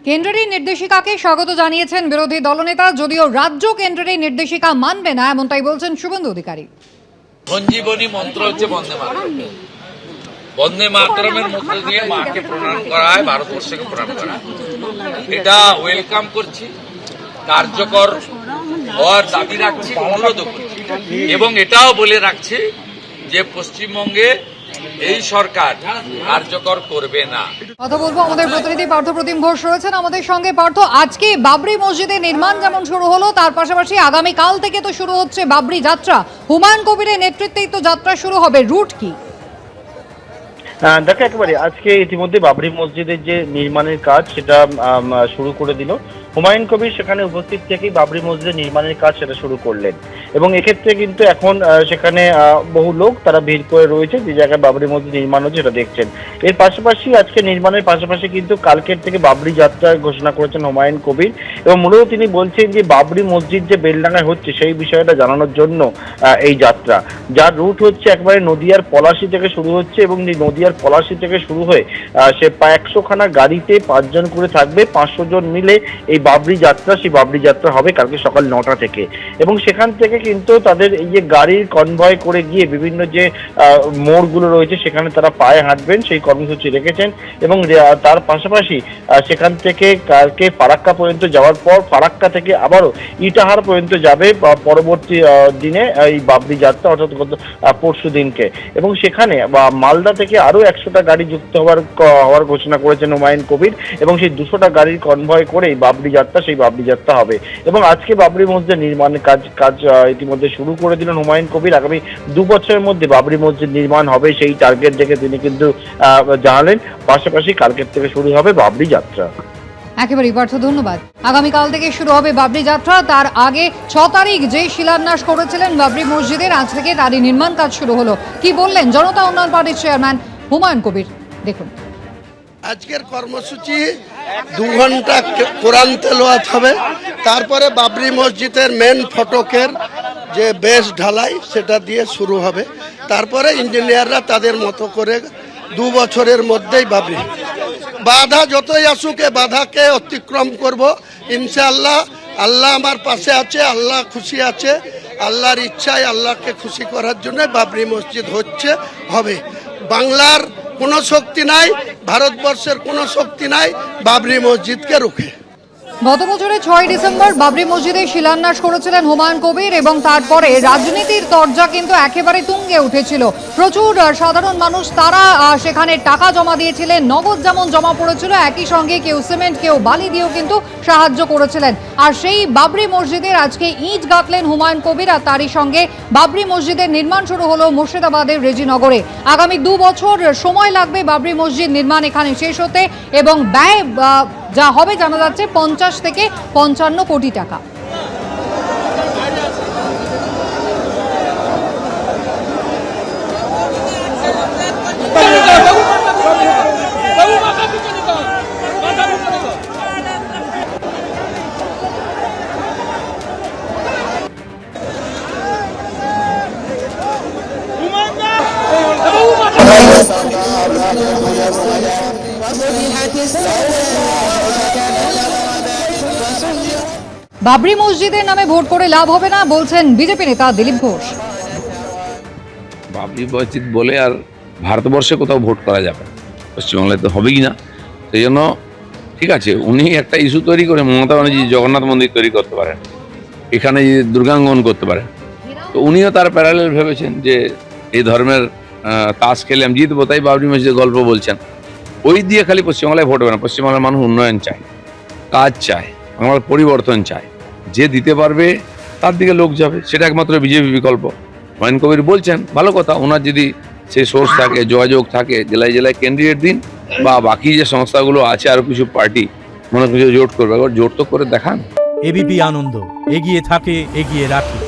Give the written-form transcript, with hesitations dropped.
কেন্দ্রের এই নির্দেশিকাকে স্বাগত জানিয়েছেন বিরোধী দলনেতা, যদিও রাজ্য কেন্দ্রের এই নির্দেশিকা মানবে না এমনটাই বলছেন শুভেন্দু অধিকারী। সঞ্জীবনী মন্ত্র হচ্ছে বন্দে মাতরম। বন্দে মাতরমের মধ্য দিয়ে মাকে প্রণাম করা হয়, ভারতবর্ষকে প্রণাম করা হয়। এটা ওয়েলকাম করছি, কার্যকর হওয়ার দাবি রাখছি, অনুরোধ করছি এবং এটাও বলে রাখছি যে পশ্চিমবঙ্গে এই সরকার কার্যকর করবে না। কথা বলবো আমাদের প্রতিনিধি পার্থ প্রতিম ঘোষ রয়েছেন আমাদের সঙ্গে। পার্থ, আজকে বাবরি মসজিদে নির্মাণ যেমন শুরু হলো, তার পাশাপাশি আগামীকাল থেকে তো শুরু হচ্ছে বাবরি যাত্রা। হুমায়ুন কবিরের নেতৃত্বেই তো যাত্রা শুরু হবে, রুট কি? দেখো, একেবারে আজকে ইতিমধ্যে বাবরি মসজিদের যে নির্মাণের কাজ সেটা শুরু করে দিল হুমায়ুন কবির। সেখানে উপস্থিত থেকেই বাবরি মসজিদের নির্মাণের কাজ সেটা শুরু করলেন এবং এক্ষেত্রে কিন্তু এখন সেখানে বহু লোক তারা ভিড় করে রয়েছে যে জায়গায় বাবরি মসজিদ নির্মাণ হচ্ছে সেটা দেখছেন। এর পাশাপাশি আজকে নির্মাণের পাশাপাশি কিন্তু কালকের থেকে বাবরি যাত্রা ঘোষণা করেছেন হুমায়ুন কবির এবং মূলত তিনি বলছেন যে বাবরি মসজিদ যে বেলডাঙ্গায় হচ্ছে সেই বিষয়টা জানানোর জন্য এই যাত্রা, যার রুট হচ্ছে একবারে নদিয়ার পলাশী থেকে শুরু হচ্ছে এবং নদিয়ার পলাশী থেকে শুরু হয়ে সে 100খানা গাড়িতে 5 জন করে থাকবে, 500 জন মিলে এই বাবরি যাত্রা, সেই বাবরি যাত্রা হবে কালকে সকাল 9টা থেকে এবং সেখান থেকে কিন্তু তাদের এই যে গাড়ির কনভয় করে গিয়ে বিভিন্ন যে মোড়গুলো রয়েছে সেখানে তারা পায়ে হাঁটবেন সেই কর্মসূচি রেখেছেন এবং তার পাশাপাশি সেখান থেকে কালকে ফারাক্কা পর্যন্ত যাওয়ার পর ফারাক্কা থেকে আবারও ইটাহার পর্যন্ত যাবে পরবর্তী দিনে এই বাবরি যাত্রা, অর্থাৎ পরশু দিনকে। এবং সেখানে মালদা থেকে আরো 100টা গাড়ি যুক্ত হওয়ার ঘোষণা করেছেন হুমায়ুন কবির এবং সেই 200টা গাড়ির কনভয় করে বাবরি যাত্রা, সেই বাবরি যাত্রা হবে। এবং আজকে বাবরি মসজিদ নির্মাণের কাজ ইতিমধ্যে শুরু করে দিলেন হুমায়ুন কবির। আগামী 2 বছরের মধ্যে বাবরি মসজিদ নির্মাণ হবে সেই টার্গেট দেখে তিনি কিন্তু জানালেন। পাশাপাশি কালকের থেকে শুরু হবে বাবরি যাত্রা। একেবারেই পার্থ, ধন্যবাদ। আগামীকাল থেকে শুরু হবে বাবরি যাত্রা। তার আগে 6 তারিখ যে শিলান্যাস করেছিলেন বাবরি মসজিদের, আজ থেকে তারই নির্মাণ কাজ শুরু হলো। কি বললেন জনতা উন্নয়ন পার্টির চেয়ারম্যান হুমায়ুন কবির, দেখুন। আজকের কর্মসূচি 2 ঘন্টা কোরআন তেলাওয়াত হবে, তারপরে বাবরি মসজিদের মেন ফটকের যে বেস ঢালাই সেটা দিয়ে শুরু হবে, তারপরে ইঞ্জিনিয়াররা তাদের মতো করে 2 বছরের মধ্যেই বাবরি। বাধা যতই আসুক এ বাধাকে অতিক্রম করব ইনশাআল্লাহ। আল্লাহ আমার পাশে আছে, আল্লাহ খুশি আছে, আল্লাহর ইচ্ছায় আল্লাহকে খুশি করার জন্য বাবরি মসজিদ হবে। বাংলার কোনো শক্তি নাই, ভারতবর্ষের কোনো শক্তি নাই বাবরি মসজিদকে রুখে। গত বছরের 6 ডিসেম্বর বাবরি মসজিদে শিলান্যাস করেছিলেন হুমায়ুন কবির এবং তারপরে রাজনীতির তরজা কিন্তু একেবারে তুঙ্গে উঠেছিল। প্রচুর সাধারণ মানুষ তারা সেখানে টাকা জমা দিয়েছিলেন, নগদ যেমন জমা পড়েছিল, একই সঙ্গে কেউ সিমেন্ট কেউ বালি দিয়েও কিন্তু সাহায্য করেছিলেন। আর সেই বাবরি মসজিদের আজকে ইট গাঁথলেন হুমায়ুন কবির, আর তারই সঙ্গে বাবরি মসজিদের নির্মাণ শুরু হলো মুর্শিদাবাদের রেজিনগরে। আগামী 2 বছর সময় লাগবে বাবরি মসজিদ নির্মাণ এখানে শেষ হতে এবং ব্যয় যা হবে জানা যাচ্ছে 50 থেকে 55 কোটি টাকা। বাবরি মসজিদের নামে ভোট করে লাভ হবে না বলছেন বিজেপি নেতা দিলীপ ঘোষ। বাবরি মসজিদ বলে আর ভারতবর্ষে কোথাও ভোট করা যাবে, পশ্চিমবাংলায় তো হবেই না। সেই জন্য ঠিক আছে, উনি একটা ইস্যু তৈরি করে মমতা ব্যানার্জি জগন্নাথ মন্দির তৈরি করতে পারেন, এখানে দুর্গাঙ্গন করতে পারেন। তো উনিও তার প্যারালেল ভেবেছেন যে এই ধর্মের তাস খেলে আমি জিতবো, তাই বাবরি মসজিদের গল্প বলছেন। ওই দিয়ে খালি পশ্চিমবাংলায় ভোট হবে না। পশ্চিমবাংলার মানুষ উন্নয়ন চায়, কাজ চায়, বাংলার পরিবর্তন চায়। যে দিতে পারবে তার দিকে লোক যাবে, সেটা একমাত্র বিজেপি বিকল্প। হুমায়ুন কবির বলছেন, ভালো কথা, ওনার যদি সেই সোর্স থাকে, যোগাযোগ থাকে, জেলায় জেলায় ক্যান্ডিডেট দিন, বা বাকি যে সংস্থাগুলো আছে আরো কিছু পার্টি মনে কিছু জোট করবে, জোট তো করে দেখান। এবিপি আনন্দ, এগিয়ে থাকে, এগিয়ে রাখে।